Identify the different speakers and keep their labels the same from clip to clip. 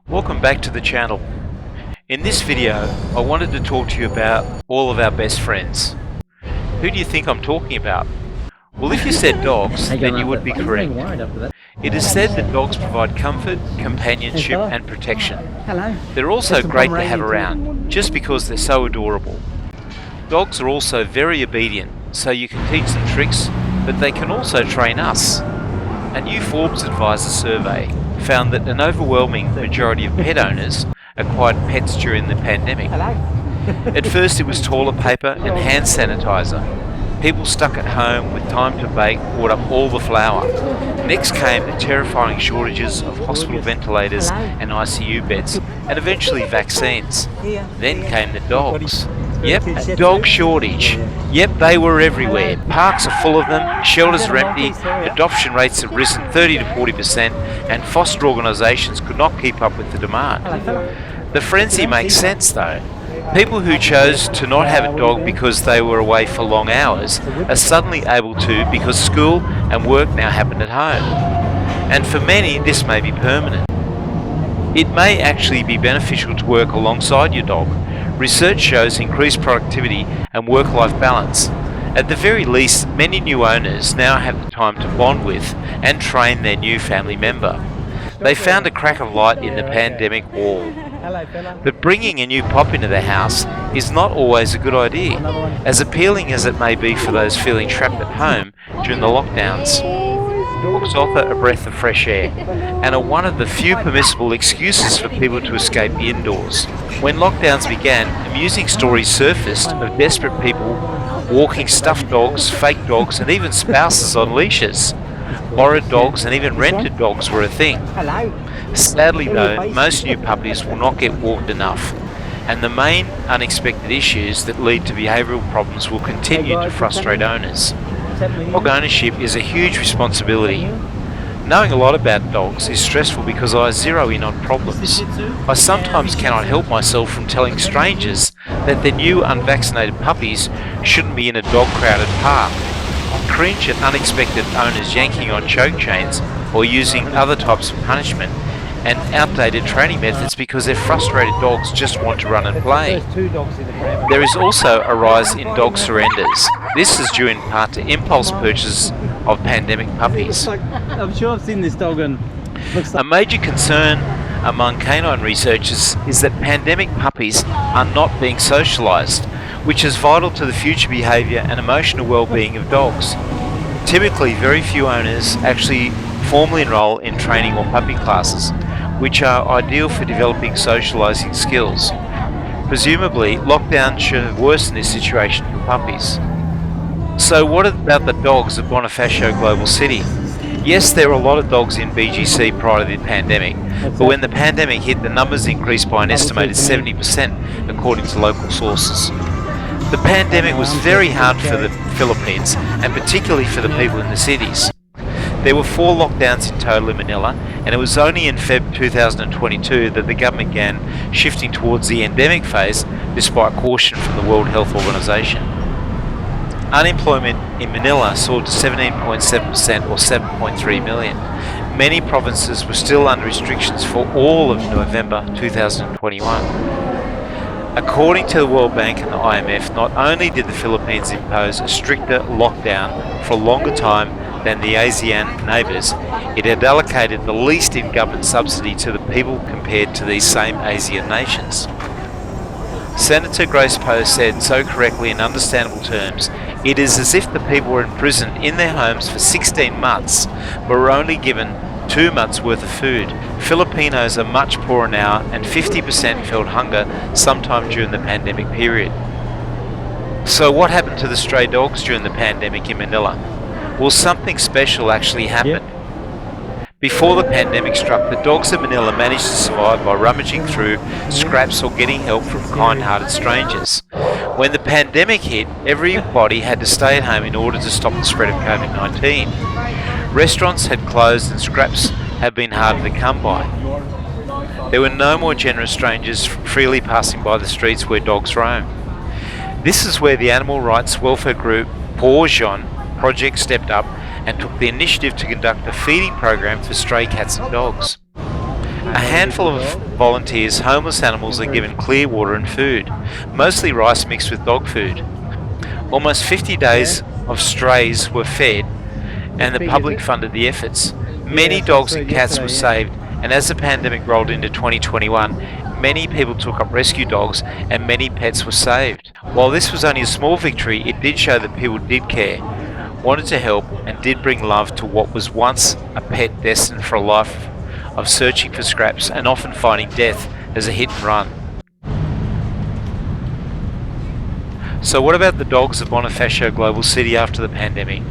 Speaker 1: Welcome back to the channel. In this video, I wanted to talk to you about all of our best friends. Who do you think I'm talking about? Well, if you said dogs, then you would be correct. It is said that dogs provide comfort, companionship and protection. They're also great to have around, just because they're so adorable. Dogs are also very obedient, so you can teach them tricks, but they can also train us. A new Forbes Advisor survey found that an overwhelming majority of pet owners acquired pets during the pandemic. At first it was toilet paper and hand sanitizer. People stuck at home with time to bake bought up all the flour. Next came the terrifying shortages of hospital ventilators and ICU beds, and eventually vaccines. Then came the dogs. Yep, a dog shortage. Yep, they were everywhere. Parks are full of them, shelters are empty, adoption rates have risen 30 to 40%, and foster organisations could not keep up with the demand. The frenzy makes sense though. People who chose to not have a dog because they were away for long hours are suddenly able to because school and work now happen at home. And for many, this may be permanent. It may actually be beneficial to work alongside your dog. Research shows increased productivity and work-life balance. At the very least, many new owners now have the time to bond with and train their new family member. They found a crack of light in the pandemic wall. But bringing a new pup into the house is not always a good idea, as appealing as it may be for those feeling trapped at home during the lockdowns. Dogs offer a breath of fresh air and are one of the few permissible excuses for people to escape the indoors. When lockdowns began, amusing stories surfaced of desperate people walking stuffed dogs, fake dogs and even spouses on leashes. Borrowed dogs and even rented dogs were a thing. Sadly though, most new puppies will not get walked enough, and the main unexpected issues that lead to behavioural problems will continue to frustrate owners. Dog ownership is a huge responsibility. Knowing a lot about dogs is stressful because I zero in on problems. I sometimes cannot help myself from telling strangers that their new unvaccinated puppies shouldn't be in a dog-crowded park. Cringe at unexpected owners yanking on choke chains or using other types of punishment and outdated training methods because their frustrated dogs just want to run and play. There is also a rise in dog surrenders. This is due in part to impulse purchases of pandemic puppies.
Speaker 2: I'm sure I've seen this dog and
Speaker 1: A major concern among canine researchers is that pandemic puppies are not being socialised, which is vital to the future behaviour and emotional well-being of dogs. Typically, very few owners actually formally enrol in training or puppy classes, which are ideal for developing socialising skills. Presumably, lockdown should have worsened this situation for puppies. So what about the dogs at Bonifacio Global City? Yes, there were a lot of dogs in BGC prior to the pandemic, but when the pandemic hit, the numbers increased by an estimated 70% according to local sources. The pandemic was very hard for the Philippines, and particularly for the people in the cities. There were 4 lockdowns in total in Manila, and it was only in Feb 2022 that the government began shifting towards the endemic phase, despite caution from the World Health Organization. Unemployment in Manila soared to 17.7% or 7.3 million. Many provinces were still under restrictions for all of November 2021. According to the World Bank and the IMF, not only did the Philippines impose a stricter lockdown for a longer time than the ASEAN neighbours, it had allocated the least in government subsidy to the people compared to these same ASEAN nations. Senator Grace Poe said so correctly in understandable terms, it is as if the people were imprisoned in their homes for 16 months but were only given 2 months worth of food. Filipinos are much poorer now, and 50% felt hunger sometime during the pandemic period. So what happened to the stray dogs during the pandemic in Manila? Well, something special actually happened. Before the pandemic struck, the dogs of Manila managed to survive by rummaging through scraps or getting help from kind-hearted strangers. When the pandemic hit, everybody had to stay at home in order to stop the spread of COVID-19. Restaurants had closed and scraps had been harder to come by. There were no more generous strangers freely passing by the streets where dogs roam. This is where the animal rights welfare group Paw Jean Project stepped up and took the initiative to conduct a feeding program for stray cats and dogs. A handful of volunteers, homeless animals are given clear water and food, mostly rice mixed with dog food. Almost 50 days of strays were fed, and the public funded the efforts. Many dogs and cats were saved, and as the pandemic rolled into 2021, many people took up rescue dogs and many pets were saved. While this was only a small victory, it did show that people did care, wanted to help, and did bring love to what was once a pet destined for a life of searching for scraps and often finding death as a hit and run. So what about the dogs of Bonifacio Global City after the pandemic?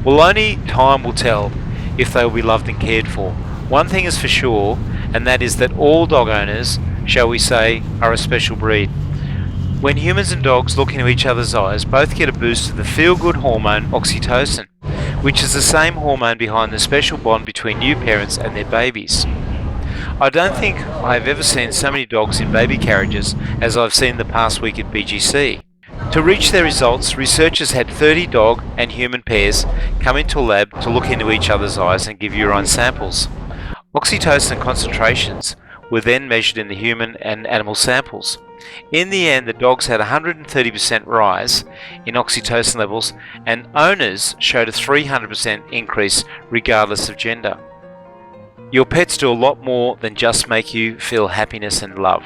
Speaker 1: Well, only time will tell if they will be loved and cared for. One thing is for sure, and that is that all dog owners, shall we say, are a special breed. When humans and dogs look into each other's eyes, both get a boost of the feel-good hormone Oxytocin, which is the same hormone behind the special bond between new parents and their babies. I don't think I've ever seen so many dogs in baby carriages as I've seen the past week at BGC. To reach their results, researchers had 30 dog and human pairs come into a lab to look into each other's eyes and give urine samples. Oxytocin concentrations were then measured in the human and animal samples. In the end, the dogs had a 130% rise in oxytocin levels, and owners showed a 300% increase regardless of gender. Your pets do a lot more than just make you feel happiness and love.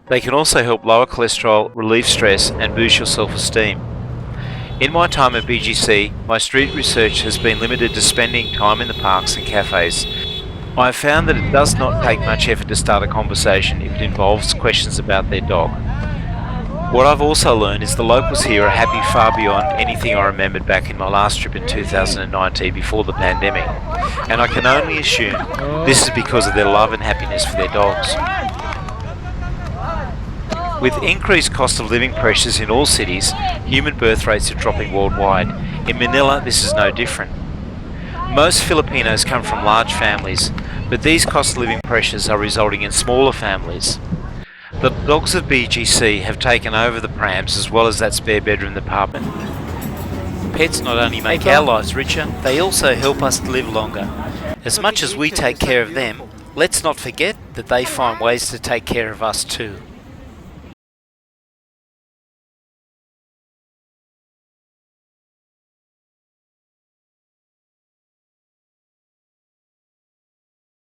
Speaker 1: They can also help lower cholesterol, relieve stress, and boost your self-esteem. In my time at BGC, my street research has been limited to spending time in the parks and cafes. I have found that it does not take much effort to start a conversation if it involves questions about their dog. What I've also learned is the locals here are happy far beyond anything I remembered back in my last trip in 2019 before the pandemic, and I can only assume this is because of their love and happiness for their dogs. With increased cost of living pressures in all cities, human birth rates are dropping worldwide. In Manila, this is no different. Most Filipinos come from large families, but these cost of living pressures are resulting in smaller families. The dogs of BGC have taken over the prams as well as that spare bedroom department. Pets not only make our lives richer, they also help us to live longer. As much as we take care of them, let's not forget that they find ways to take care of us too.